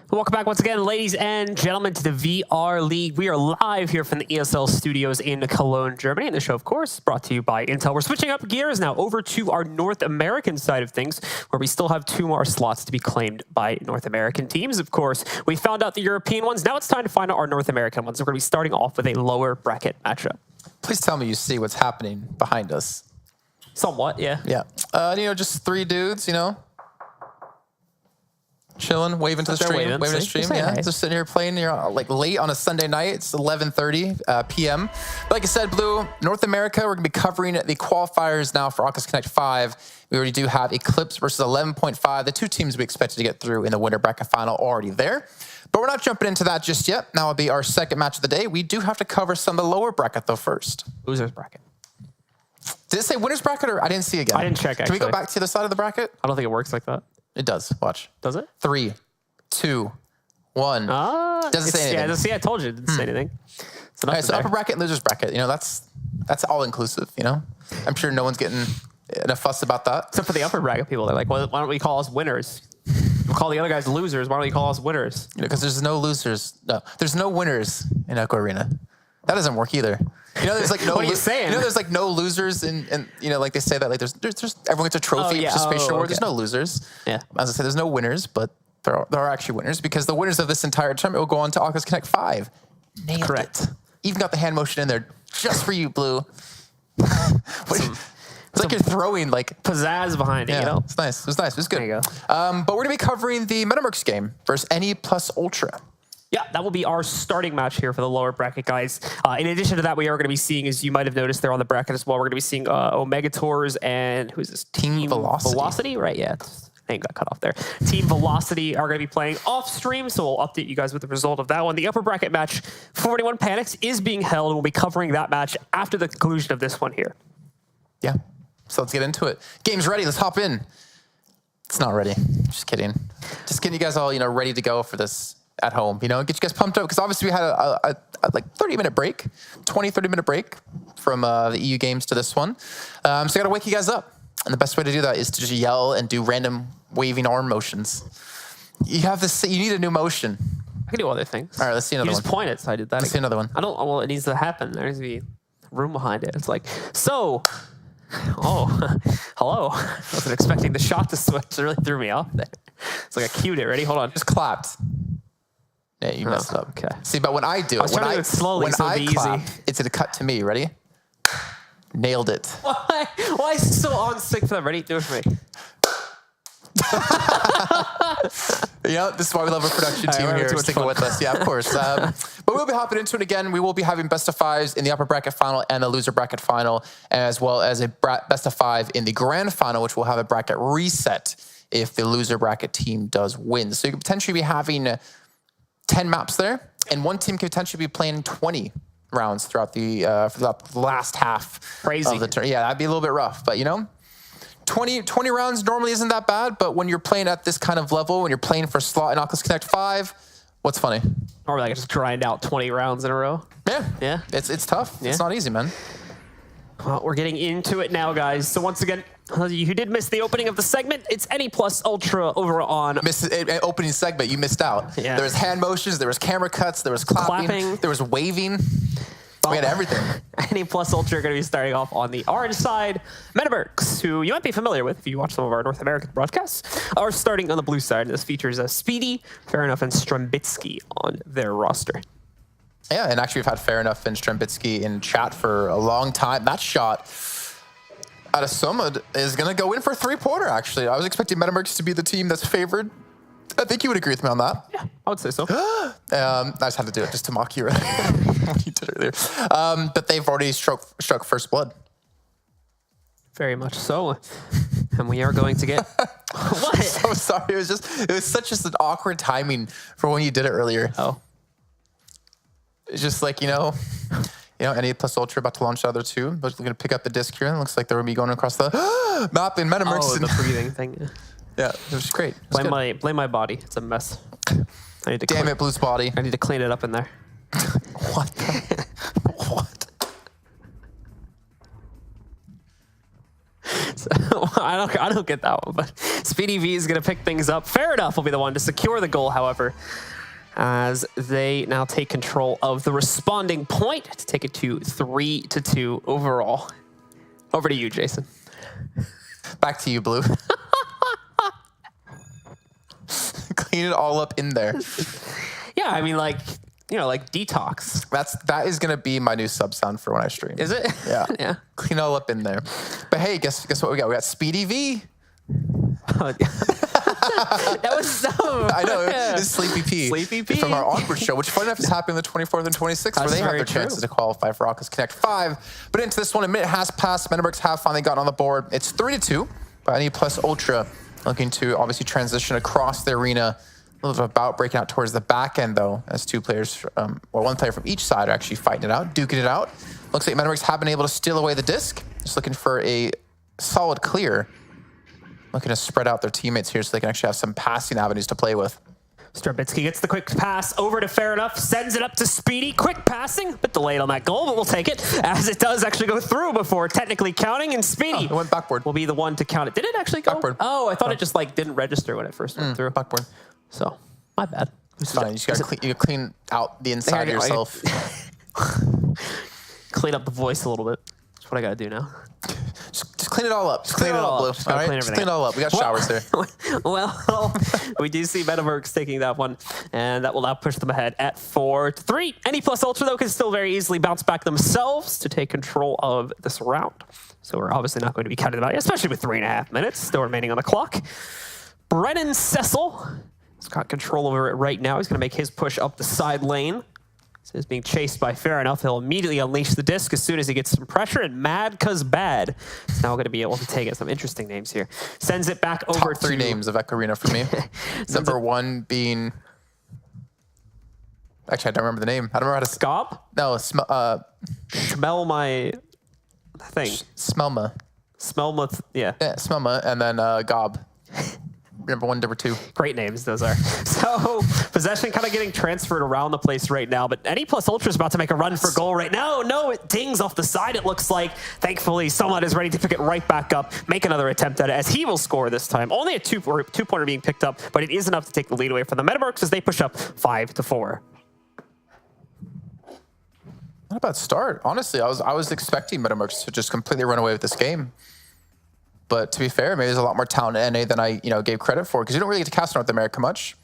Welcome back once again, ladies and gentlemen, to the VR League. We are live here from the ESL studios in Cologne, Germany. And the show, of course, brought to you by Intel. We're switching up gears now over to our North American side of things, where we still have 2 more slots to be claimed by North American teams. Of course, we found out the European ones. Now it's time to find out our North American ones. We're going to be starting off with a lower bracket matchup. Please tell me you see what's happening behind us. Somewhat, yeah. Yeah. Just 3 dudes, chilling, waving to the stream, waving to the stream. Yeah, just sitting here playing. You're like late on a Sunday night. It's 11:30 p.m. But like I said, Blue, North America, we're gonna be covering the qualifiers now for Oculus Connect 5. We already do have Eclipse versus 11.5. The 2 teams we expected to get through in the winter bracket final already there. But we're not jumping into that just yet. Now will be our second match of the day. We do have to cover some of the lower bracket though first. Losers bracket. Did it say winners bracket or I didn't see again? I didn't check, actually. Can we go back to the other side of the bracket? I don't think it works like that. It does. Watch. Does it? 3, 2, 1. Doesn't say anything. Yeah, see, I told you it didn't say anything. All right, so upper bracket and losers bracket. That's all inclusive. I'm sure no one's getting in a fuss about that. Except for the upper bracket people. They're like, well, why don't we call us winners? We'll call the other guys losers. Why don't we call us winners? Because there's no losers. No, there's no winners in Echo Arena. That doesn't work either. There's like no. What are you saying? There's like no losers, and like they say that like there's everyone gets a trophy participation award. There's no losers. Yeah. As I said, there's no winners, but there are actually winners because the winners of this entire tournament will go on to Oculus Connect 5. Nailed it. Even got the hand motion in there just for you, Blue. It's like you're throwing like pizzazz behind it. Yeah, it's nice. It was nice. It was good. There you go. But we're gonna be covering the Metamercs game versus NE plus Ultra. Yeah, that will be our starting match here for the lower bracket, guys. In addition to that, we are going to be seeing, as you might have noticed there on the bracket as well, we're going to be seeing Omega Tours and who's this? Team Velocity. Velocity, right? Yeah, name got cut off there. Team Velocity are going to be playing off stream, so we'll update you guys with the result of that one. The upper bracket match, 41 Panics, is being held. We'll be covering that match after the conclusion of this one here. Yeah, so let's get into it. Game's ready. Let's hop in. It's not ready. Just kidding. Just getting you guys all ready to go for this at home, get you guys pumped up because obviously we had a like 30-minute break, 30-minute break from the EU games to this one. So I gotta wake you guys up. And the best way to do that is to just yell and do random waving arm motions. You need a new motion. I can do other things. All right, let's see another one. You just point it, so I did that. Let's see another one. Well, it needs to happen. There needs to be room behind it. It's like, so, hello. I wasn't expecting the shot to switch. It really threw me off there. It's like I cued it. Ready? Hold on. Just clapped. Yeah, you messed up. Okay. See, but when I do it, when I slowly, so it'll be clap, easy. it's gonna cut to me. Ready? Nailed it. Why is it so on sync for them? Ready? Do it for me. This is why we love our production team here. Sticking with us. Yeah, of course. But we'll be hopping into it again. We will be having best of 5s in the upper bracket final and the loser bracket final, as well as a best of 5 in the grand final, which will have a bracket reset if the loser bracket team does win. So you could potentially be having 10 maps there, and one team could potentially be playing 20 rounds throughout the for the last half of the turn. Yeah, that'd be a little bit rough, but 20 rounds normally isn't that bad, but when you're playing at this kind of level, when you're playing for a slot in Oculus Connect 5, what's funny? Or like just grind out 20 rounds in a row. Yeah. It's tough. Yeah. It's not easy, man. Well, we're getting into it now, guys. So once again, you did miss the opening of the segment. It's NE plus Ultra over on... Opening segment, you missed out. Yeah. There was hand motions, there was camera cuts, there was clapping. There was waving. We had everything. NE plus Ultra are going to be starting off on the orange side. Metamercs, who you might be familiar with if you watch some of our North American broadcasts, are starting on the blue side. This features Speedy, Fair Enough, and Strembitsky on their roster. Yeah, and actually we've had Fair Enough and Strembitsky in chat for a long time. That shot out of Somad is going to go in for a 3-pointer, actually. I was expecting Metamercs to be the team that's favored. I think you would agree with me on that. Yeah, I would say so. I just had to do it just to mock you what you did earlier. But they've already struck first blood. Very much so. And we are going to get... What? I'm so sorry. It was such an awkward timing for when you did it earlier. Oh. It's just like, NE plus Ultra about to launch the other 2. But we're going to pick up the disc here. It looks like they're going to be going across the map in Metamercs. Oh, the breathing thing. Yeah, it was great. Blame my body. It's a mess. I need to Damn it, Blue's body. I need to clean it up in there. What? What? So, I don't get that one, but Speedy V is going to pick things up. Fair enough will be the one to secure the goal, however, as they now take control of the responding point to take it to 3-2 overall. Over to you, Jason. Back to you, Blue. Clean it all up in there. Yeah, I mean, like, you know, like detox. That is gonna be my new sub sound for when I stream. Is it? Yeah. Yeah. Clean it all up in there. But hey, guess what we got? We got Speedy V. That was so. I know, it's Sleepy P. Sleepy P. From our Onward show, which funny enough is happening on the 24th and 26th, where they have their chances to qualify for Oculus Connect 5. But into this one, a minute has passed. Metamercs have finally gotten on the board. It's 3-2, but NE Plus Ultra looking to obviously transition across the arena. A little bit of a bout breaking out towards the back end, though, as two players, or one player from each side are actually fighting it out, duking it out. Looks like Metamercs have been able to steal away the disc. Just looking for a solid clear. Looking to spread out their teammates here so they can actually have some passing avenues to play with. Strabitsky gets the quick pass over to Fair Enough, sends it up to Speedy. Quick passing, bit delayed on that goal, but we'll take it, as it does actually go through before technically counting, and Speedy it went backboard. Will be the one to count it. Did it actually go? Backboard. Oh, I thought it just like didn't register when it first went through. Backboard. So, my bad. It's fine. You just gotta clean out the inside of yourself. Clean up the voice a little bit. That's what I gotta do now. Just clean it all up. Just clean it all up, Blue. All right? Just clean it all up. We got showers there. Well, we do see Metamercs taking that one, and that will now push them ahead at 4-3. NE Plus Ultra, though, can still very easily bounce back themselves to take control of this round. So we're obviously not going to be counting them out, especially with 3.5 minutes still remaining on the clock. Brennan Cecil has got control over it right now. He's going to make his push up the side lane. So he's being chased by Fair Enough. He'll immediately unleash the disc as soon as he gets some pressure, and Mad Cuz Bad is now going to be able to take it. Some interesting names here. Sends it back over Top 3 names of Ekarina for me. Number 1 being... Actually, I don't remember the name. I don't remember how to... Scob? No, Smell my thing. Smelma. Smelma, yeah. Yeah, Smelma, and then Gob. Number 1, number 2. Great names, those are. So, possession kind of getting transferred around the place right now, but NE Plus Ultra is about to make a run for goal right now. No, it dings off the side, it looks like. Thankfully, someone is ready to pick it right back up, make another attempt at it, as he will score this time. Only a two-pointer being picked up, but it is enough to take the lead away from the Metamercs as they push up 5-4. Not a bad start. Honestly, I was expecting Metamercs to just completely run away with this game. But to be fair, maybe there's a lot more talent in NA than I gave credit for, because you don't really get to cast North America much.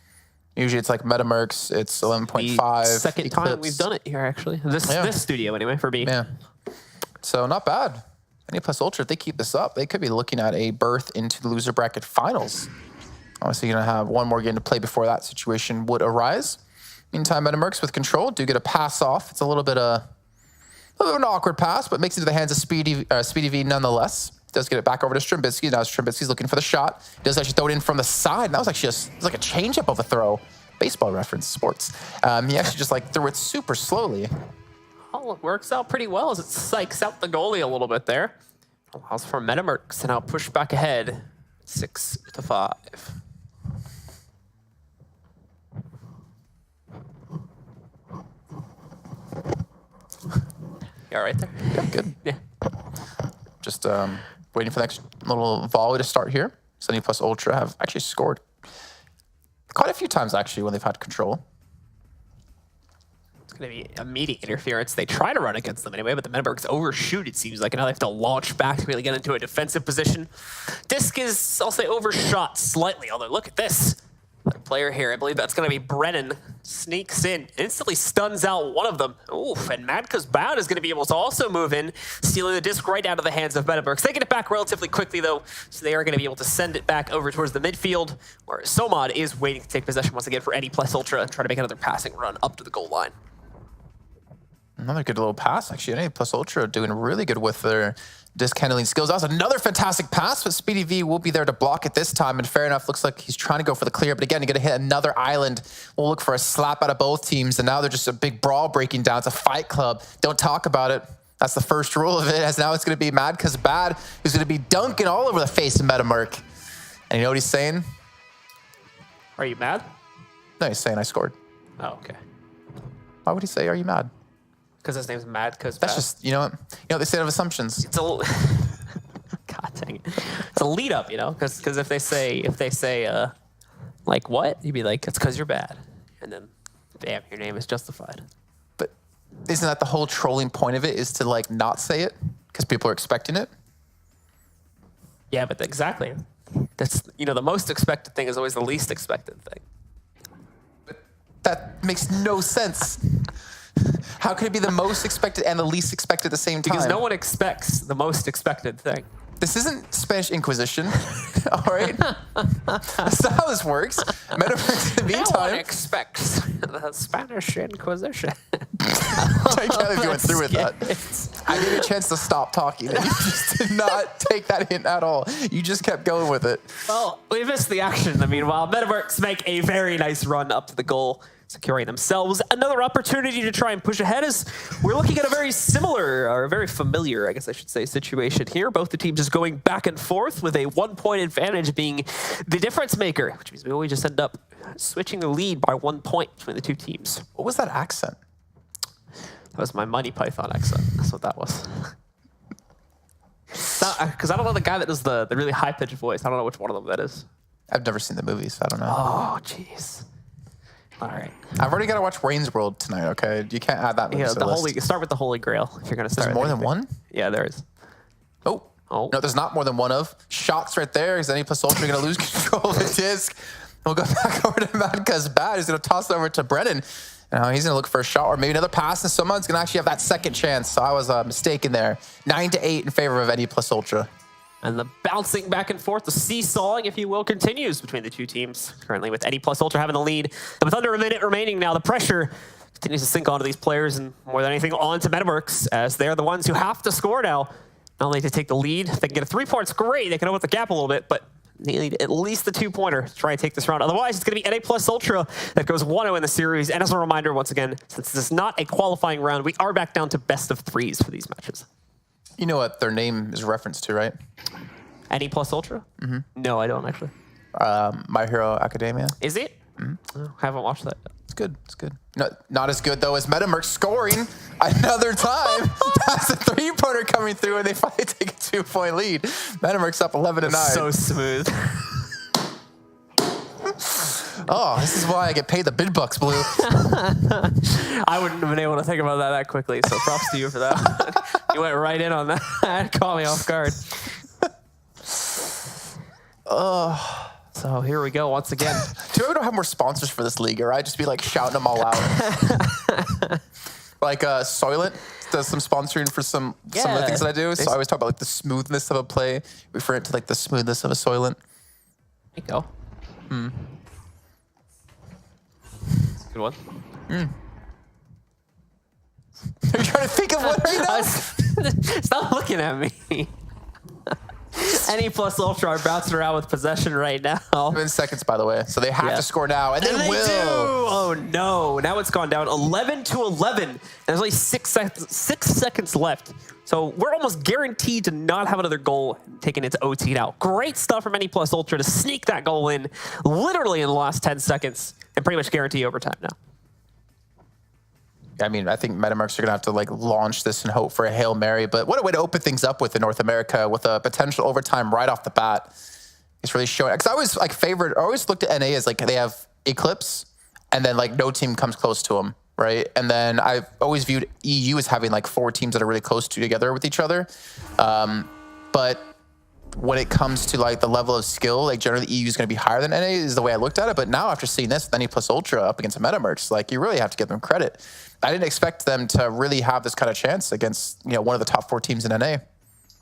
Usually it's like Metamercs, it's 11.5. Second time we've done it here, actually. This studio, anyway, for me. Yeah. So not bad. NA Plus Ultra, if they keep this up, they could be looking at a berth into the loser bracket finals. Obviously, you're going to have one more game to play before that situation would arise. Meantime, Metamercs with control do get a pass off. It's a little bit of an awkward pass, but makes it to the hands of Speedy V nonetheless. Does get it back over to Strabitsky. Now Strabitsky's looking for the shot. He does actually throw it in from the side. And that was actually it was like a changeup of a throw. Baseball reference, sports. He actually just like threw it super slowly. Oh, it works out pretty well as it psychs out the goalie a little bit there. Allows for Metamercs to now push back ahead, 6-5. You all right there? Yeah, good. Yeah. Just waiting for the next little volley to start here. NE Plus Ultra have actually scored quite a few times, actually, when they've had control. It's going to be immediate interference. They try to run against them anyway, but the Metamercs overshoot, it seems like. And now they have to launch back to really get into a defensive position. Disc is, I'll say, overshot slightly, although look at this. That player here, I believe that's going to be Brennan, sneaks in, instantly stuns out one of them. Oof, and Mad Cuz Bad is going to be able to also move in, stealing the disc right out of the hands of Metamercs. They get it back relatively quickly, though, so they are going to be able to send it back over towards the midfield, where Somad is waiting to take possession once again for NE Plus Ultra and try to make another passing run up to the goal line. Another good little pass, actually. NA Plus Ultra doing really good with their disc handling skills. That was another fantastic pass, but Speedy V will be there to block it this time. And fair enough, looks like he's trying to go for the clear. But again, you're going to hit another island. We'll look for a slap out of both teams. And now they're just a big brawl breaking down. It's a fight club. Don't talk about it. That's the first rule of it. As now it's going to be Mad Cuz Bad, who's going to be dunking all over the face of Metamerc. And you know what he's saying? Are you mad? No, he's saying I scored. Oh, okay. Why would he say, are you mad? Because his name's Mad Cuz Bad. That's just, you know what they say of assumptions. It's a little... God dang It's a lead up, you know, because if they say like what, you'd be like, it's because you're bad, and then bam, your name is justified. But isn't that the whole trolling point of it, is to like not say it because people are expecting it? Yeah, but exactly. That's, you know, the most expected thing is always the least expected thing. But that makes no sense. How can it be the most expected and the least expected at the same time? Because no one expects the most expected thing. This isn't Spanish Inquisition, all right? That's not how this works. Metamercs, in the meantime... No one expects the Spanish Inquisition. I can't believe you went through with that. I gave you a chance to stop talking, and you just did not take that hint at all. You just kept going with it. Well, we missed the action. Meanwhile, Metamercs make a very nice run up to the goal, securing themselves another opportunity to try and push ahead, as we're looking at a very similar, or a very familiar, I guess I should say, situation here. Both the teams just going back and forth with a 1-point advantage being the difference maker, which means we always just end up switching the lead by 1 point between the two teams. What was that accent? That was my Monty Python accent. That's what that was. Because I don't know the guy that does the really high-pitched voice. I don't know which one of them that is. I've never seen the movie, so I don't know. Oh, jeez. All right. I've already got to watch Wayne's World tonight, okay? You can't add that movie to the list. Start with the Holy Grail if you're going to start. There's more than one? Yeah, there is. Oh. No, there's not more than one of. Shots right there. Is any plus ultra going to lose control of the disc? We'll go back over to Madka's bat. He's going to toss it over to Brennan. Now he's going to look for a shot or maybe another pass, and someone's going to actually have that second chance. So I was mistaken there. 9-8 in favor of any plus ultra. And the bouncing back and forth, the seesawing, if you will, continues between the two teams. Currently with Eddie plus Ultra having the lead. And with under a minute remaining now, the pressure continues to sink onto these players, and more than anything onto Metamercs, as they're the ones who have to score now. Not only to take the lead, they can get a 3-pointer, great. They can open up the gap a little bit, but they need at least the 2-pointer to try and take this round. Otherwise, it's going to be Eddie plus Ultra that goes 1-0 in the series. And as a reminder, once again, since this is not a qualifying round, we are back down to best of 3s for these matches. You know what their name is referenced to, right? Eddie plus Ultra? Mm-hmm. No, I don't actually. My Hero Academia. Is it? Mm-hmm. Oh, I haven't watched that. It's good. It's good. No, not as good, though, as Metamercs scoring another time. That's a 3-pointer coming through, and they finally take a 2-point lead. Metamercs up 11-9. So smooth. Oh, this is why I get paid the big bucks, Blue. I wouldn't have been able to think about that quickly, so props to you for that. You went right in on that. Caught me off guard. So here we go once again. Do we don't have more sponsors for this league, or I just be like shouting them all out? Like Soylent does some sponsoring for some of the things that I do. So I always talk about like the smoothness of a play, refer it to like the smoothness of a Soylent. There you go. That's a good one. Are you trying to think of one right now? Stop looking at me. Any plus Ultra are bouncing around with possession right now. 7 seconds, by the way. So they have to score now, and they will. Do. Oh, no. Now it's gone down 11-11. There's only 6 seconds left. So we're almost guaranteed to not have another goal taken into OT now. Great stuff from any plus Ultra to sneak that goal in literally in the last 10 seconds and pretty much guarantee overtime now. I mean, I think Metamercs are going to have to like launch this and hope for a Hail Mary, but what a way to open things up with in North America with a potential overtime right off the bat. It's really showing, because I always like I always looked at NA as like they have Eclipse and then like no team comes close to them, right? And then I've always viewed EU as having like 4 teams that are really close together with each other. But when it comes to like the level of skill, like generally EU is going to be higher than NA is the way I looked at it. But now after seeing this, NA plus Ultra up against Metamercs, like you really have to give them credit. I didn't expect them to really have this kind of chance against, you know, one of the top 4 teams in NA.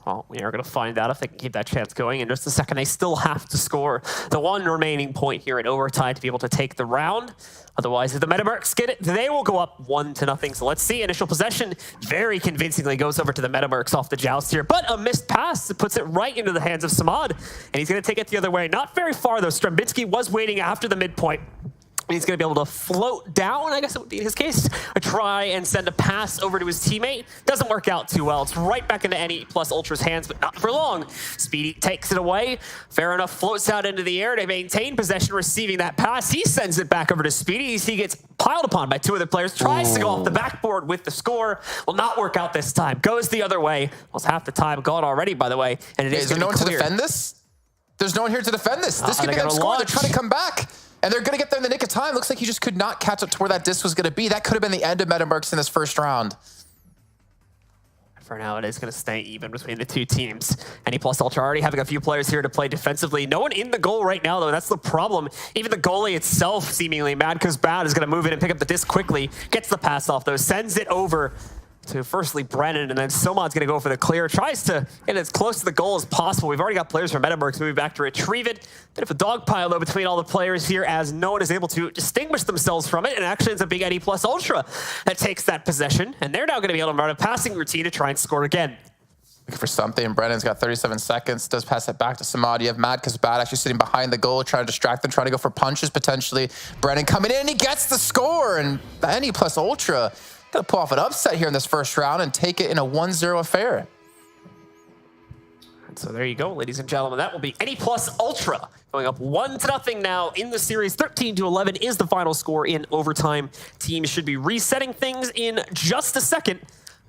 Well, we are going to find out if they can keep that chance going in just a second. They still have to score the 1 remaining point here in overtime to be able to take the round. Otherwise, if the Metamercs get it, they will go up 1-0. So let's see. Initial possession very convincingly goes over to the Metamercs off the joust here. But a missed pass puts it right into the hands of Samad. And he's going to take it the other way. Not very far, though. Strambinski was waiting after the midpoint. He's going to be able to float down, I guess it would be in his case, try and send a pass over to his teammate. Doesn't work out too well. It's right back into NE plus Ultra's hands, but not for long. Speedy takes it away. Fair enough, floats out into the air to maintain possession, receiving that pass. He sends it back over to Speedy. He gets piled upon by two other players, tries to go off the backboard with the score. Will not work out this time. Goes the other way. Almost half the time gone already, by the way. And it is there no one to defend this? There's no one here to defend this. This could be them scoring. They're trying to come back. And they're going to get there in the nick of time. Looks like he just could not catch up to where that disc was going to be. That could have been the end of Metamercs in this first round. For now, it is going to stay even between the two teams. NE plus Ultra already having a few players here to play defensively. No one in the goal right now, though. That's the problem. Even the goalie itself, seemingly mad because Bad is going to move in and pick up the disc quickly. Gets the pass off, though. Sends it over to firstly Brennan, and then Somon's going to go for the clear. Tries to get as close to the goal as possible. We've already got players from Metamercs moving back to retrieve it. Bit of a dogpile, though, between all the players here as no one is able to distinguish themselves from it, and actually ends up being NE plus Ultra that takes that possession, and they're now going to be able to run a passing routine to try and score again. Looking for something. Brennan's got 37 seconds. Does pass it back to Samad. You have Mad because Bad actually sitting behind the goal, trying to distract them, trying to go for punches potentially. Brennan coming in, and he gets the score, and NE plus Ultra gonna pull off an upset here in this first round and take it in a 1-0 affair. And so there you go, ladies and gentlemen. That will be NE plus Ultra going up 1-0 now in the series. 13-11 is the final score in overtime. Teams should be resetting things in just a second.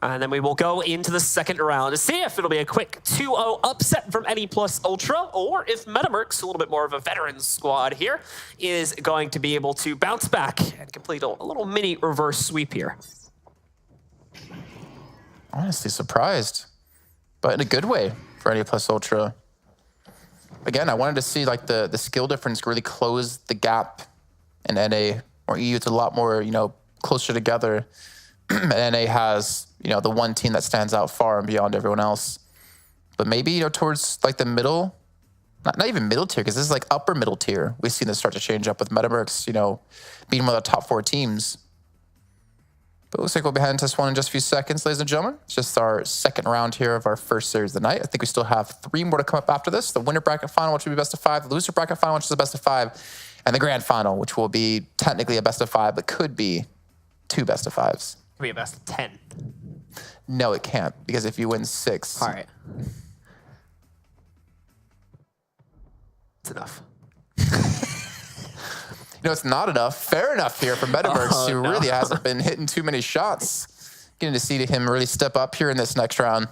And then we will go into the second round to see if it'll be a quick 2-0 upset from NE plus Ultra, or if Metamercs, a little bit more of a veterans squad here, is going to be able to bounce back and complete a little mini reverse sweep here. Honestly surprised, but in a good way for NE plus Ultra. Again, I wanted to see like the skill difference really close the gap in NA or EU. It's a lot more, you know, closer together. And NA has, you know, the one team that stands out far and beyond everyone else. But maybe, you know, towards like the middle, not even middle tier, because this is like upper middle tier. We've seen this start to change up with Metamercs, you know, being one of the top 4 teams. But it looks like we'll be heading to this one in just a few seconds, ladies and gentlemen. It's just our second round here of our first series of the night. I think we still have 3 more to come up after this. The winner bracket final, which will be best of 5. The loser bracket final, which is a best of 5. And the grand final, which will be technically a best of 5, but could be 2 best of 5s. Could be a best of 10. No, it can't, because if you win 6... All right. It's enough. You know, it's not enough. Fair enough here for Metamercs, who really hasn't been hitting too many shots. Getting to see him really step up here in this next round.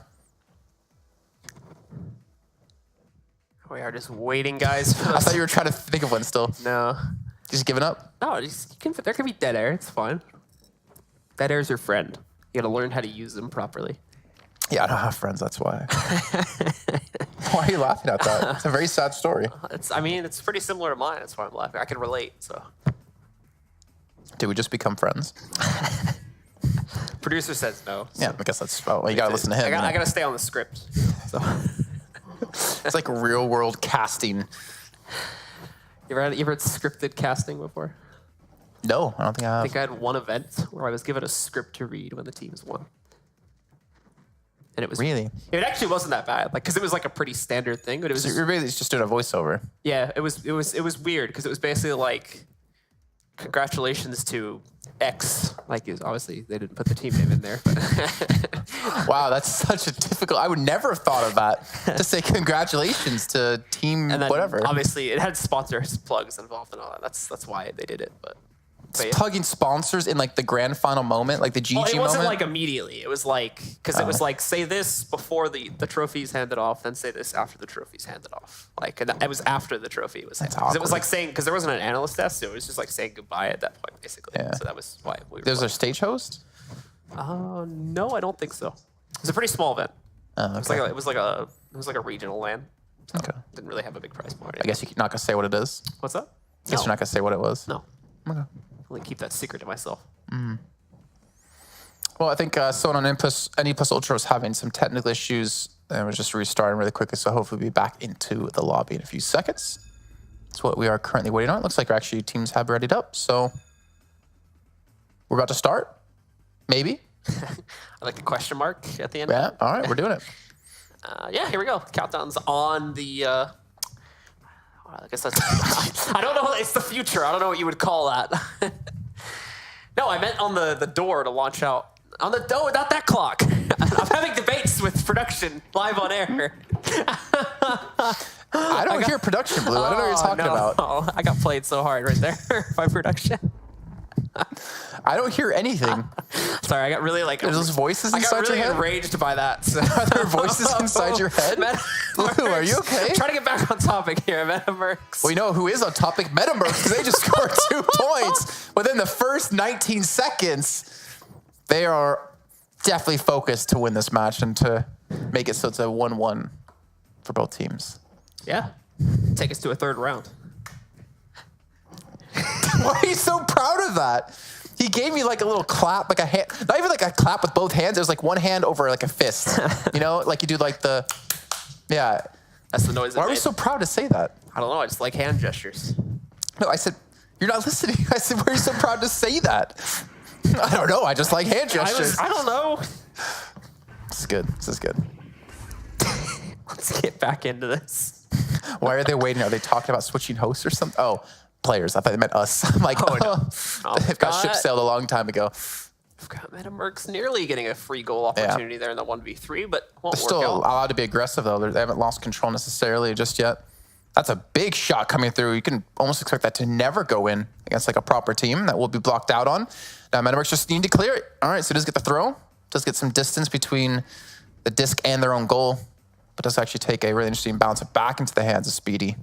We are just waiting, guys. I thought you were trying to think of one still. No. Just giving up? No, there can be dead air. It's fine. Dead air is your friend. You gotta learn how to use them properly. Yeah, I don't have friends, that's why. Why are you laughing at that? It's a very sad story. I mean, it's pretty similar to mine. That's why I'm laughing. I can relate, so. Did we just become friends? Producer says no. So. Yeah, I guess that's, well, you gotta listen to him. I gotta stay on the script. So. It's like real world casting. You ever had scripted casting before? No, I don't think I have. I think I had one event where I was given a script to read when the teams won. And it was really. It actually wasn't that bad, like because it was like a pretty standard thing. But it was. So you're really just doing a voiceover. Yeah, it was weird because it was basically like, congratulations to X. Like, obviously they didn't put the team name in there. Wow, that's such a difficult. I would never have thought of that. To say congratulations to team and then whatever. Obviously, it had sponsors plugs involved and all that. That's why they did it, but. It's plugging sponsors in like the grand final moment, like the GG moment? It wasn't like immediately. It was like, because it was like, say this before the trophy's handed off, then say this after the trophy's handed off. Like, and it was after the trophy was handed off. Because it was like saying, because there wasn't an analyst test, so it was just like saying goodbye at that point, basically. Yeah. So that was why we were. There's a stage host? No, I don't think so. It was a pretty small event. Okay. It was like a regional LAN. So okay. Didn't really have a big prize pool. I guess you're not gonna say what it is. What's that? I guess you're not gonna say what it was. No. Okay. Only keep that secret to myself. Well, I think someone on NE plus Ultra was having some technical issues and was just restarting really quickly, so hopefully we'll be back into the lobby in a few seconds. That's what we are currently waiting on. It looks like actually teams have readied up, so we're about to start. Maybe. I like the question mark at the end. Yeah, all right, we're doing it. Yeah, here we go. Countdown's on the I guess that's, I don't know. It's the future. I don't know what you would call that. No, I meant on the door to launch out. On the door, not that clock. I'm having debates with production live on air. I don't hear production, Blue. I don't know what you're talking about. Oh, I got played so hard right there by production. I don't hear anything. Sorry, I got really like... There's those voices inside your head? I got really enraged by that. So. Are there voices inside your head? Blue, are you okay? I'm trying to get back on topic here, Metamercs. Well, you know who is on topic? Metamercs, because they just scored 2 points within the first 19 seconds. They are definitely focused to win this match and to make it so it's a 1-1 for both teams. Yeah. Take us to a 3rd round. Why are you so proud of that? He gave me like a little clap, like a hand, not even like a clap with both hands. It was like one hand over like a fist. You know, like you do like the, yeah. That's the noise. Why are we so proud to say that? I don't know. I just like hand gestures. No, I said, you're not listening. I said, why are you so proud to say that? I don't know. I just like hand gestures. I don't know. This is good. This is good. Let's get back into this. Why are they waiting? Are they talking about switching hosts or something? Oh, players. I thought they meant us. I'm like, they've got ship sailed a long time ago. We've got Metamercs nearly getting a free goal opportunity there in the 1v3, but won't They're work still out. allowed to be aggressive, though. They haven't lost control necessarily just yet. That's a big shot coming through. You can almost expect that to never go in against like a proper team that will be blocked out on. Now, Metamercs just need to clear it. All right, so does get the throw. Does get some distance between the disc and their own goal, but does actually take a really interesting bounce back into the hands of Speedy.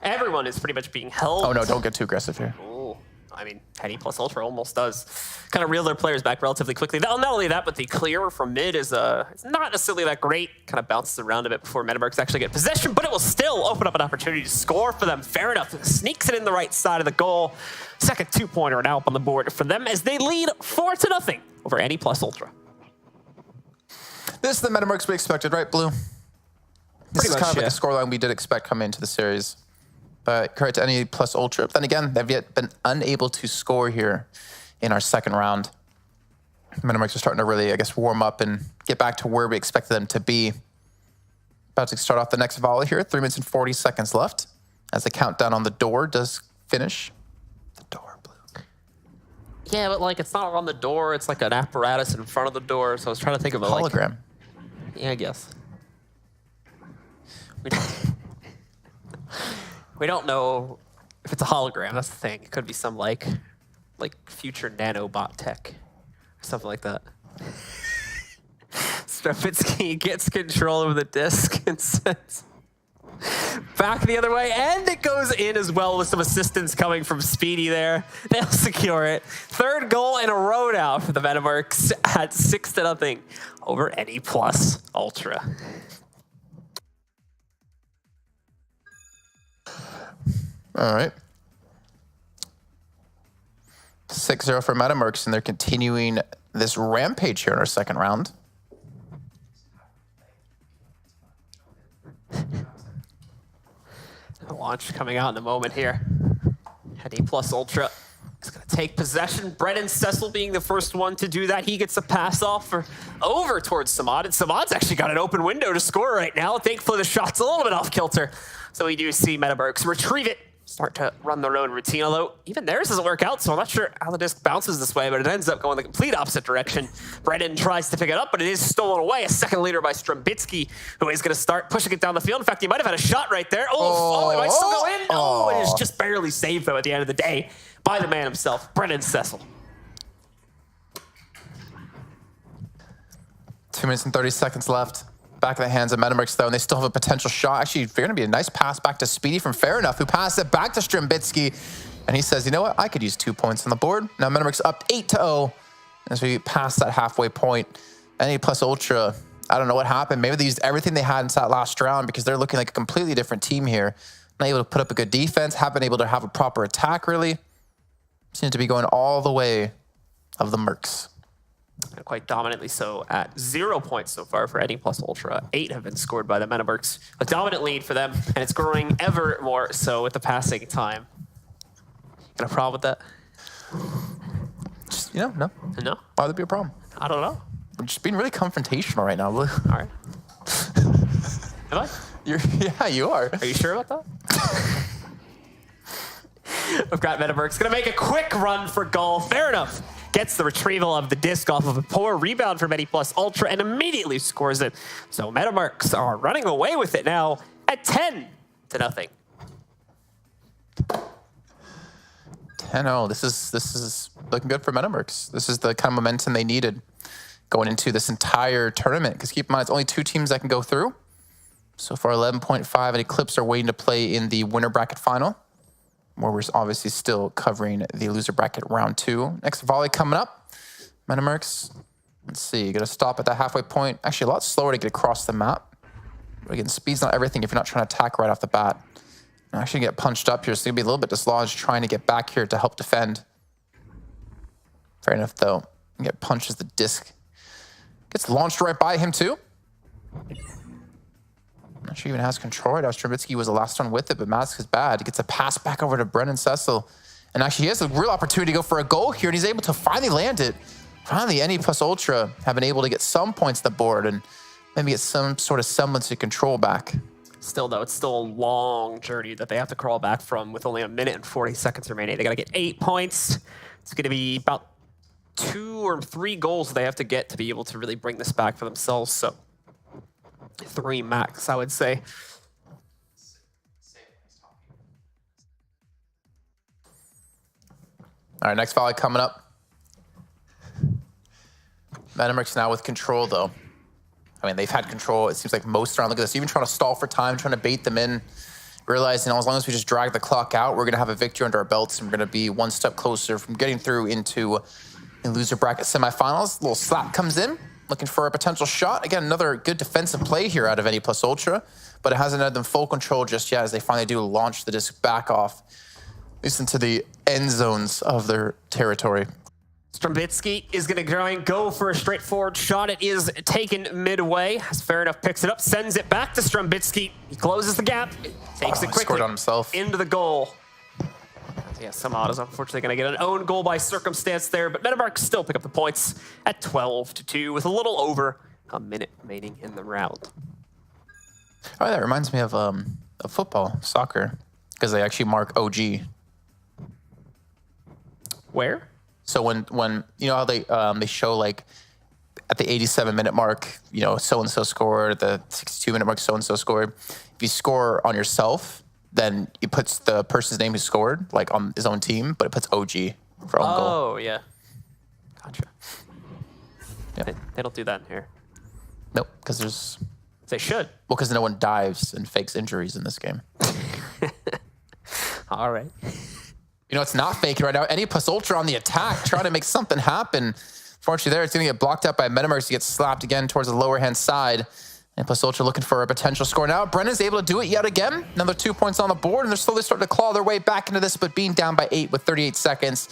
Everyone is pretty much being held. Oh, no, don't get too aggressive here. Ooh, I mean, Penny plus Ultra almost does kind of reel their players back relatively quickly. Not only that, but the clear from mid is it's not necessarily that great. Kind of bounces around a bit before Metamercs actually get possession, but it will still open up an opportunity to score for them. Fair enough. Sneaks it in the right side of the goal. Second 2-pointer now up on the board for them as they lead 4-0 over Any plus Ultra. This is the Metamercs we expected, right, Blue? This is kind of like a scoreline we did expect coming into the series. But credit to Any plus Ultra. Then again, they've yet been unable to score here in our second round. Metamercs are starting to really, I guess, warm up and get back to where we expected them to be. About to start off the next volley here. 3 minutes and 40 seconds left as the countdown on the door does finish. The door, Blue. Yeah, but like it's not on the door. It's like an apparatus in front of the door. So I was trying to think of a hologram. Like, yeah, I guess. We don't know if it's a hologram. That's the thing. It could be some like future nanobot tech or something like that. Strapitsky gets control over the disc and sends back the other way, and it goes in as well with some assistance coming from Speedy there. They'll secure it. 3rd goal in a row now for the Metamercs at 6-0 over Any plus Ultra. All right. 6-0 for Metamercs, and they're continuing this rampage here in our second round. A launch coming out in a moment here. Any plus Ultra is going to take possession. Brennan Cecil being the first one to do that. He gets a pass off for over towards Samad, and Samad's actually got an open window to score right now. Thankfully, the shot's a little bit off kilter. So we do see Metamercs retrieve it, start to run their own routine, although even theirs doesn't work out, so I'm not sure how the disc bounces this way, but it ends up going the complete opposite direction. Brennan tries to pick it up, but it is stolen away. A second leader by Strambitsky, who is going to start pushing it down the field. In fact, he might have had a shot right there. Oh, it might still go in. Oh, it is just barely saved, though, at the end of the day by the man himself, Brennan Cecil. 2 minutes and 30 seconds left. Back in the hands of Metamercs, though, and they still have a potential shot. Actually, going to be a nice pass back to Speedy from Fair Enough, who passed it back to Strambitsky. And he says, you know what? I could use 2 points on the board. Now Metamercs up 8-0 as we pass that halfway point. Any plus Ultra, I don't know what happened. Maybe they used everything they had into that last round because they're looking like a completely different team here. Not able to put up a good defense, haven't been able to have a proper attack, really. Seems to be going all the way of the Mercs. And quite dominantly so at 0 points so far for Any plus Ultra. 8 have been scored by the Metamercs. A dominant lead for them, and it's growing ever more so with the passing time. Got a problem with that? Just, no. No? Why would there be a problem? I don't know. We're just being really confrontational right now. All right. Am I? Yeah, you are. Are you sure about that? We've got Metamercs gonna make a quick run for goal. Fair enough. Gets the retrieval of the disc off of a poor rebound from Medi Plus Ultra and immediately scores it. So Metamercs are running away with it now at 10-0. 10-0. This is looking good for Metamercs. This is the kind of momentum they needed going into this entire tournament. Because keep in mind, it's only 2 teams that can go through. So far, 11.5 and Eclipse are waiting to play in the winner bracket final, where we're obviously still covering the loser bracket round 2. Next volley coming up. Metamercs, let's see, gonna stop at that halfway point. Actually, a lot slower to get across the map. But again, speed's not everything if you're not trying to attack right off the bat. I'm actually gonna get punched up here, so gonna be a little bit dislodged trying to get back here to help defend. Fair enough, though. Get punched as the disc gets launched right by him, too. I'm not sure he even has control right now. Strambitsky was the last one with it, but Mask is bad. He gets a pass back over to Brennan Cecil. And actually, he has a real opportunity to go for a goal here, and he's able to finally land it. Finally, NE Plus Ultra have been able to get some points on the board and maybe get some sort of semblance of control back. Still, though, it's still a long journey that they have to crawl back from with only 1 minute and 40 seconds remaining. They got to get 8 points. It's going to be about 2 or 3 goals they have to get to be able to really bring this back for themselves. So 3 max, I would say. All right, next volley coming up. Metamercs now with control, though. I mean, they've had control, it seems like most round. Look at this, even trying to stall for time, trying to bait them in, realizing as long as we just drag the clock out, we're going to have a victory under our belts, and we're going to be 1 step closer from getting through into the loser bracket semifinals. Little slap comes in, looking for a potential shot. Again, another good defensive play here out of NE Plus Ultra, but it hasn't had them full control just yet as they finally do launch the disc back off, at least into the end zones of their territory. Strambitsky is going to try and go for a straightforward shot. It is taken midway. As Fair Enough picks it up, sends it back to Strambitsky. He closes the gap, takes it quickly scored on himself into the goal. Yeah, Samad is unfortunately going to get an own goal by circumstance there, but Metamercs still pick up the points at 12-2 with a little over a minute remaining in the round. Oh, that reminds me of football, soccer, because they actually mark OG. Where? So when you know how they show like at the 87-minute mark, you know, so-and-so scored, the 62-minute mark, so-and-so scored. If you score on yourself, then it puts the person's name who scored like on his own team, but it puts OG for own goal. Oh, yeah. Gotcha. Yeah. They don't do that in here. Nope, because there's... They should. Well, because no one dives and fakes injuries in this game. All right. You know, it's not faking right now. NE Plus Ultra on the attack, trying to make something happen. Fortunately there, it's going to get blocked out by Metamercs. He gets slapped again towards the lower hand side. NE Plus Ultra looking for a potential score now. Brennan's able to do it yet again. Another 2 points on the board, and they're slowly starting to claw their way back into this, but being down by 8 with 38 seconds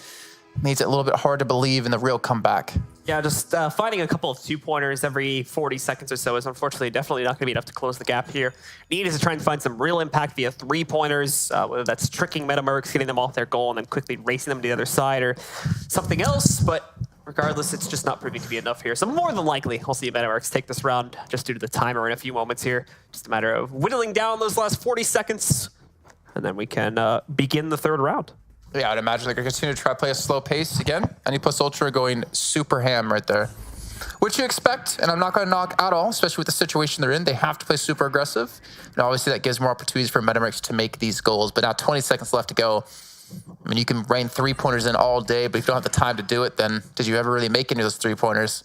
makes it a little bit hard to believe in the real comeback. Yeah, just finding a couple of 2-pointers every 40 seconds or so is unfortunately definitely not going to be enough to close the gap here. Need is to try and find some real impact via 3-pointers, whether that's tricking Metamercs, getting them off their goal, and then quickly racing them to the other side, or something else. But regardless, it's just not proving to be enough here. So more than likely, we'll see Metamercs take this round just due to the timer in a few moments here. Just a matter of whittling down those last 40 seconds, and then we can begin the third round. Yeah, I'd imagine they're going to continue to try to play a slow pace again. NE Plus Ultra going super ham right there. Which you expect, and I'm not going to knock at all, especially with the situation they're in. They have to play super aggressive. And obviously that gives more opportunities for Metamercs to make these goals. But now 20 seconds left to go. I mean, you can rain 3-pointers in all day, but if you don't have the time to do it, then did you ever really make any of those 3-pointers?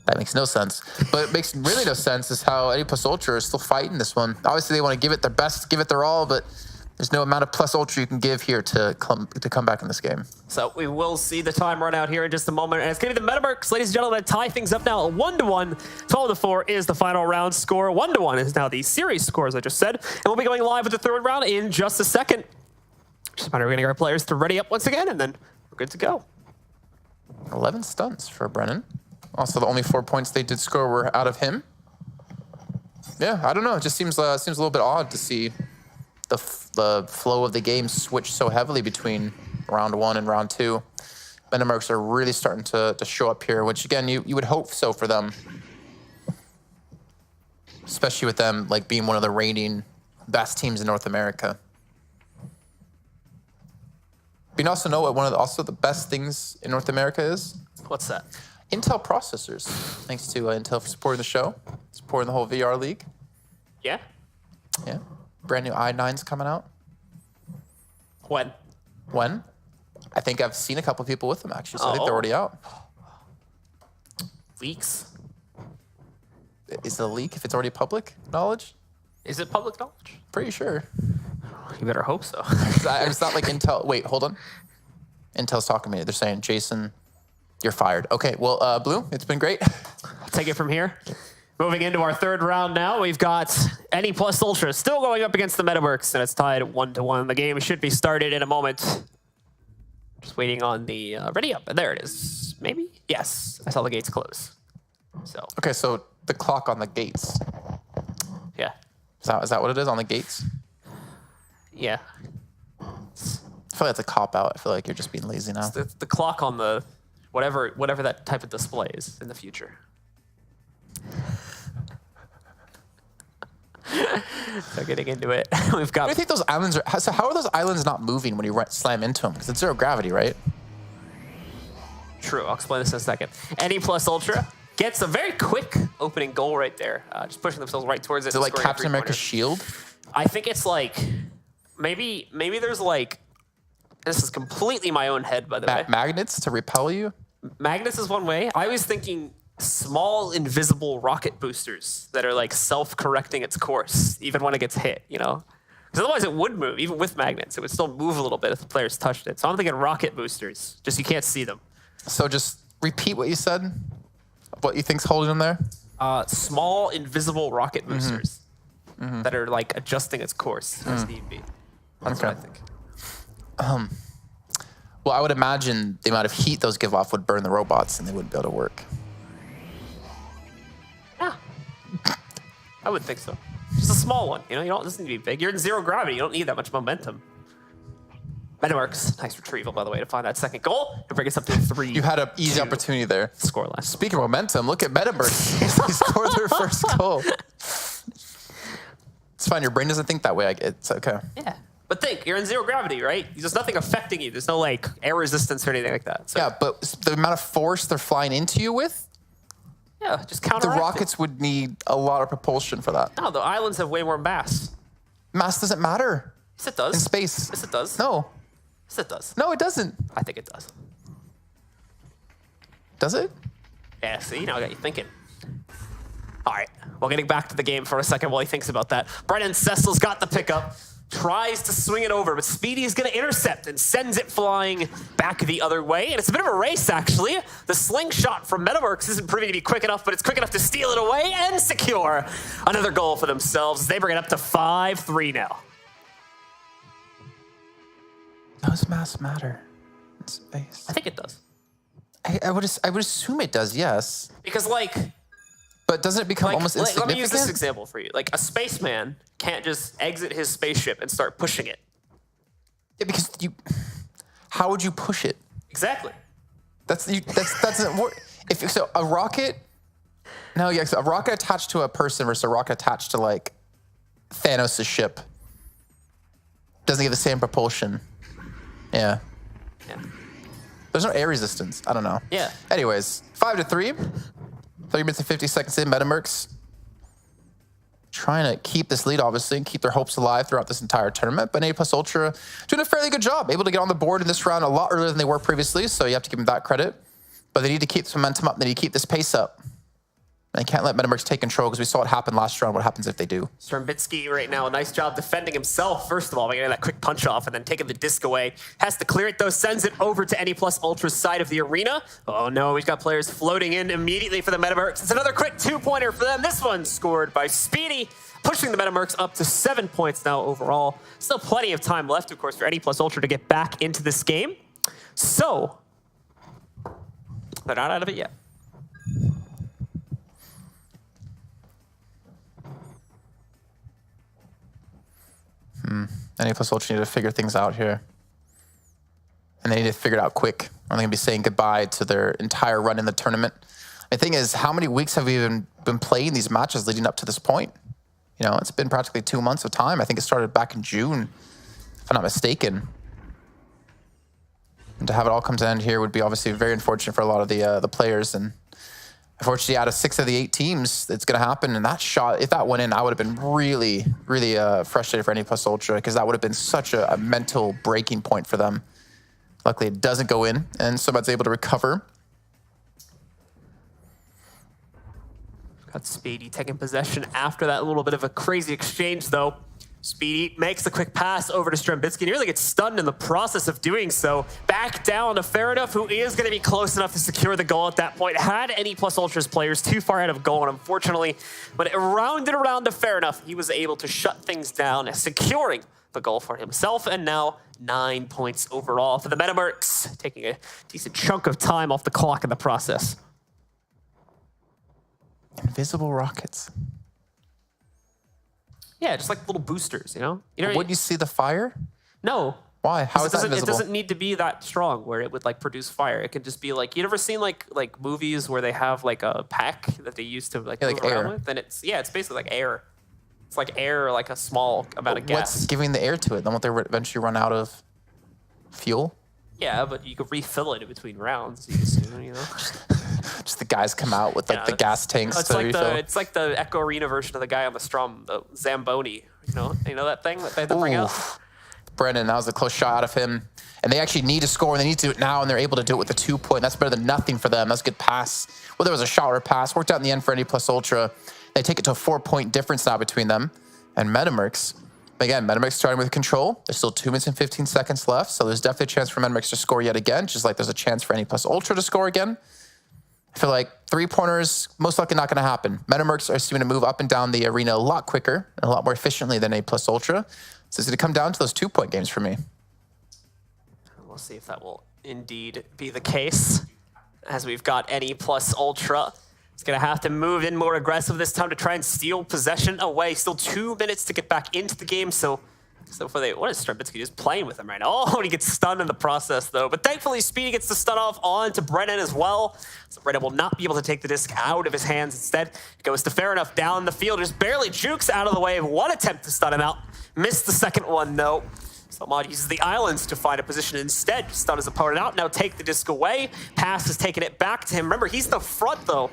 That makes no sense. But it makes really no sense is how NE Plus Ultra is still fighting this one. Obviously they want to give it their best, give it their all, but there's no amount of Plus Ultra you can give here to come back in this game. So we will see the time run out here in just a moment. And it's going to be the Metamercs, ladies and gentlemen, that tie things up now. 1-1. 12-4 is the final round score. 1-1 is now the series score, as I just said. And we'll be going live with the third round in just a second. Just a matter of getting our players to ready up once again, and then we're good to go. 11 stunts for Brennan. Also, the only 4 points they did score were out of him. Yeah, I don't know. It just seems a little bit odd to see the flow of the game switch so heavily between round 1 and round 2. Metamercs are really starting to show up here, which again, you would hope so for them. especially with them like being one of the reigning best teams in North America. But you also know what one of the best things in North America is? What's that? Intel processors. Thanks to Intel for supporting the show, supporting the whole VR League. Yeah? Yeah. Brand new i9's coming out. When? When? I think I've seen a couple of people with them, actually, so I think they're already out. Leaks? Is it a leak if it's already public knowledge? Is it public knowledge? Pretty sure. You better hope so. It's not like Intel. Wait, hold on. Intel's talking to me. They're saying, Jason, you're fired. Okay, well, Blue, it's been great. I'll take it from here. Moving into our third round now, we've got NE Plus Ultra still going up against the Metamercs, and it's tied 1-1. The game should be started in a moment. Just waiting on the ready up, and there it is. Maybe? Yes, I saw the gates close. So. Okay, so the clock on the gates. Yeah. Is that what it is on the gates? Yeah. I feel like that's a cop-out. I feel like you're just being lazy now. It's the clock on the whatever that type of display is in the future. So getting into it, we've got. What do you think those islands are? So how are those islands not moving when you slam into them? Because it's zero gravity, right? True. I'll explain this in a second. NE Plus Ultra gets a very quick opening goal right there. Just pushing themselves right towards it. Is it like Captain America's shield? I think it's like maybe there's like. This is completely my own head, by the way. Magnets to repel you? Magnets is one way. I was thinking small invisible rocket boosters that are like self-correcting its course even when it gets hit, you know? Because otherwise it would move, even with magnets. It would still move a little bit if the players touched it. So I'm thinking rocket boosters, just you can't see them. So just repeat what you said, what you think's holding them there? Small invisible rocket boosters that are like adjusting its course as need be. That's what I think. Well, I would imagine the amount of heat those give off would burn the robots and they wouldn't be able to work. Yeah. I would think so. Just a small one, you know, it doesn't need to be big. You're in zero gravity, you don't need that much momentum. Metamercs, nice retrieval, by the way, to find that second goal to bring us up to 3. You had an easy opportunity there. Scoreline. Speaking of momentum, look at Metamercs. They scored their first goal. It's fine, your brain doesn't think that way. It's okay. Yeah. But think, you're in zero gravity, right? There's nothing affecting you. There's no like air resistance or anything like that. So, yeah, but the amount of force they're flying into you with, yeah, just counteract the rockets would need a lot of propulsion for that. No, the islands have way more mass. Mass doesn't matter. Yes, it does. In space. Yes, it does. No. Yes, it does. No, it doesn't. I think it does. Does it? Yeah, see, now I got you thinking. All right, well, getting back to the game for a second while he thinks about that. Brennan Cecil's got the pickup. Tries to swing it over, but Speedy is going to intercept and sends it flying back the other way. And it's a bit of a race, actually. The slingshot from Metamercs isn't proving to be quick enough, but it's quick enough to steal it away and secure another goal for themselves. They bring it up to 5-3 now. Does mass matter in space? I think it does. I would assume it does, yes. Because, like... But doesn't it become almost insignificant? Let me use this example for you. Like, a spaceman can't just exit his spaceship and start pushing it. Yeah, because how would you push it? Exactly. That doesn't work. So a rocket, so a rocket attached to a person versus a rocket attached to like Thanos' ship doesn't get the same propulsion. Yeah. There's no air resistance. I don't know. Yeah. Anyways, 5-3. 30 minutes and 50 seconds in. Metamercs trying to keep this lead, obviously, and keep their hopes alive throughout this entire tournament. But NE Plus Ultra doing a fairly good job, able to get on the board in this round a lot earlier than they were previously, so you have to give them that credit. But they need to keep this momentum up. They need to keep this pace up. And they can't let Metamercs take control because we saw it happen last round. What happens if they do? Strambitsky right now, a nice job defending himself, first of all, by getting that quick punch off and then taking the disc away. Has to clear it, though, sends it over to NE Plus Ultra's side of the arena. Oh, no, we've got players floating in immediately for the Metamercs. It's another quick two-pointer for them. This one scored by Speedy, pushing the Metamercs up to 7 points now overall. Still plenty of time left, of course, for NE Plus Ultra to get back into this game. So, they're not out of it yet. NE Plus Ultra need to figure things out here. And they need to figure it out quick. Or they're going to be saying goodbye to their entire run in the tournament. The thing is, how many weeks have we even been playing these matches leading up to this point? You know, it's been practically 2 months of time. I think it started back in June, if I'm not mistaken. And to have it all come to an end here would be obviously very unfortunate for a lot of the players. And unfortunately, out of 6 of the 8 teams, it's going to happen. And that shot, if that went in, I would have been really, really frustrated for NA Plus Ultra, because that would have been such a mental breaking point for them. Luckily, it doesn't go in, and Somad's able to recover. Got Speedy taking possession after that little bit of a crazy exchange, though. Speedy makes the quick pass over to Strembitsky, nearly gets stunned in the process of doing so. Back down to Fair Enough, who is going to be close enough to secure the goal at that point. Had NA Plus Ultra's players too far out of goal, and unfortunately, when it rounded around to Fair Enough, he was able to shut things down, securing the goal for himself, and now 9 points overall for the Metamercs, taking a decent chunk of time off the clock in the process. Invisible rockets. Yeah, just like little boosters, you know? Would you see the fire? No. Why? How is that invisible? It doesn't need to be that strong where it would like produce fire. It could just be like, you ever seen like movies where they have like a pack that they use to like move around with? And it's basically like air. It's like air, like a small amount of gas. What's giving the air to it? Then won't they eventually run out of fuel? Yeah, but you could refill it in between rounds, you assume, you know? Just the guys come out with like the gas tanks to refill. It's like the Echo Arena version of the guy on the Strum, the Zamboni. You know that thing that they had to bring out? Brennan, that was a close shot out of him. And they actually need to score, and they need to do it now, and they're able to do it with a 2-point. That's better than nothing for them. That's a good pass. Well, there was a shot or a pass. Worked out in the end for NA Plus Ultra. They take it to a 4-point difference now between them and Metamercs. Again, Metamercs starting with control. There's still 2 minutes and 15 seconds left, so there's definitely a chance for Metamercs to score yet again, just like there's a chance for NA Plus Ultra to score again. I feel like 3-pointers, most likely not going to happen. Metamercs are seeming to move up and down the arena a lot quicker and a lot more efficiently than NA Plus Ultra. So it's going to come down to those 2-point games for me. We'll see if that will indeed be the case, as we've got NA Plus Ultra. It's going to have to move in more aggressive this time to try and steal possession away. Still 2 minutes to get back into the game, so before what is Strembitsky just playing with him right now? Oh, and he gets stunned in the process, though. But thankfully, Speedy gets the stun off on to Brennan as well. So Brennan will not be able to take the disc out of his hands. Instead, it goes to Fair Enough down the field. Just barely jukes out of the way of one attempt to stun him out. Missed the second one, though. Salmad uses the islands to find a position instead. Stun his opponent out. Now take the disc away. Pass is taking it back to him. Remember, he's the front, though.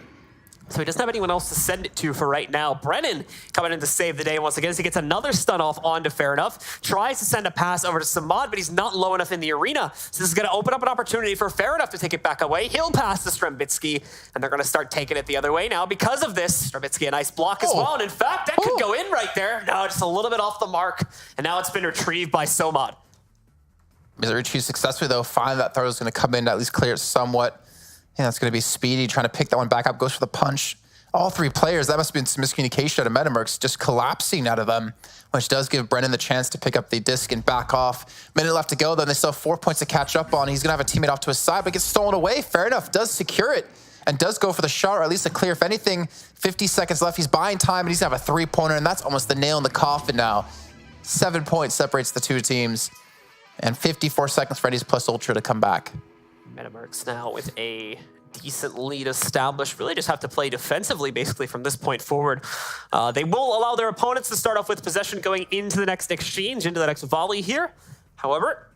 So he doesn't have anyone else to send it to for right now. Brennan coming in to save the day once again as he gets another stun off onto Fair Enough. Tries to send a pass over to Samad, but he's not low enough in the arena. So this is going to open up an opportunity for Fair Enough to take it back away. He'll pass to Strembitsky, and they're going to start taking it the other way now. Because of this, Strembitsky a nice block as well. And in fact, that could go in right there. No, just a little bit off the mark. And now it's been retrieved by Somad. Is it retrieved successfully, though? Finally, that throw is going to come in to at least clear it somewhat. Yeah, that's going to be Speedy trying to pick that one back up. Goes for the punch. All 3 players, that must have been some miscommunication out of Metamercs, just collapsing out of them, which does give Brennan the chance to pick up the disc and back off. Minute left to go, though. They still have 4 points to catch up on. He's going to have a teammate off to his side, but gets stolen away. Fair Enough does secure it and does go for the shot, or at least a clear. If anything, 50 seconds left. He's buying time, and he's going to have a 3-pointer, and that's almost the nail in the coffin now. 7 points separates the 2 teams, and 54 seconds for NA Plus Ultra to come back. Metamercs now with a decent lead established. Really just have to play defensively basically from this point forward. They will allow their opponents to start off with possession going into the next exchange, into the next volley here. However,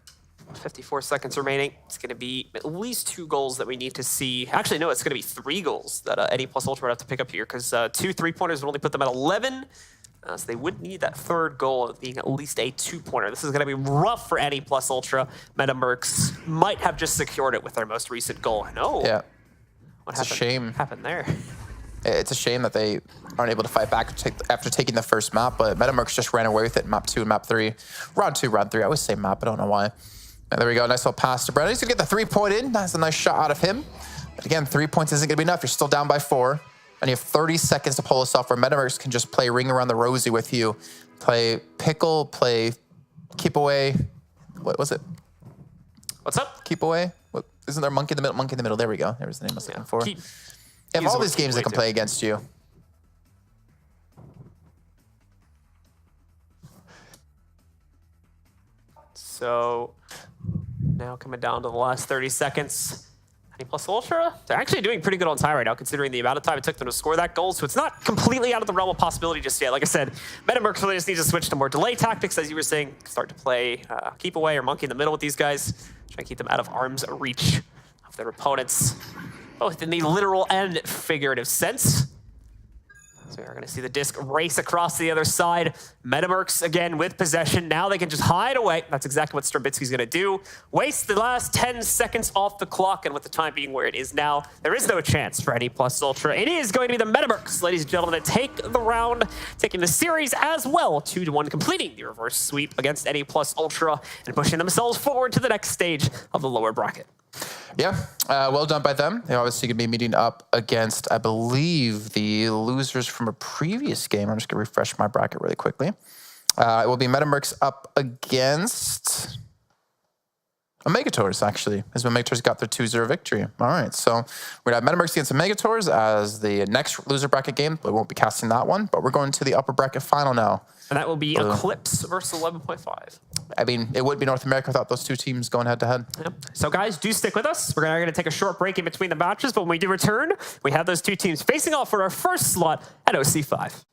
54 seconds remaining. It's going to be at least 2 goals that we need to see. Actually, no, it's going to be 3 goals that NA Plus Ultra would have to pick up here, because 2 3-pointers would only put them at 11. So they would need that 3rd goal being at least a 2-pointer. This is going to be rough for NA Plus Ultra. Metamercs might have just secured it with their most recent goal. No. Yeah. What it's a shame. Happened there? It's a shame that they aren't able to fight back after taking the first map, but Metamercs just ran away with it in map 2 and map 3. Round 2, round 3. I always say map, I don't know why. And there we go. Nice little pass to Brennan. He's going to get the 3-point in. That's a nice shot out of him. But again, 3 points isn't going to be enough. You're still down by 4. And you have 30 seconds to pull this off, where Metamercs can just play Ring Around the Rosie with you. Play Pickle, play Keep Away. What was it? What's up? Keep Away? What, isn't there Monkey in the Middle? Monkey in the Middle. There we go. There's the name I was looking for. You have all these games that can play against you. So now coming down to the last 30 seconds. Plus Ultra, they're actually doing pretty good on time right now, considering the amount of time it took them to score that goal. So it's not completely out of the realm of possibility just yet. Like I said, Metamercs really just needs to switch to more delay tactics, as you were saying, start to play keep away or monkey in the middle with these guys, try to keep them out of arm's reach of their opponents, both in the literal and figurative sense. So we're going to see the disc race across the other side. Metamercs, again, with possession. Now they can just hide away. That's exactly what Strabitsky's going to do. Waste the last 10 seconds off the clock, and with the time being where it is now, there is no chance for any Plus Ultra. It is going to be the Metamercs, ladies and gentlemen, that take the round, taking the series as well, 2-1, completing the reverse sweep against any Plus Ultra and pushing themselves forward to the next stage of the lower bracket. Yeah, well done by them. They're obviously going to be meeting up against, I believe, the losers from a previous game. I'm just going to refresh my bracket really quickly. It will be Metamercs up against Megatours, actually, as Megatours got their 2-0 victory. All right, so we're going to have Metamercs against Megatours as the next loser bracket game. We won't be casting that one, but we're going to the upper bracket final now. And that will be Eclipse versus 11.5. I mean, it would be North America without those two teams going head-to-head. Yep. So, guys, do stick with us. We're going to take a short break in between the matches, but when we do return, we have those two teams facing off for our first slot at OC5.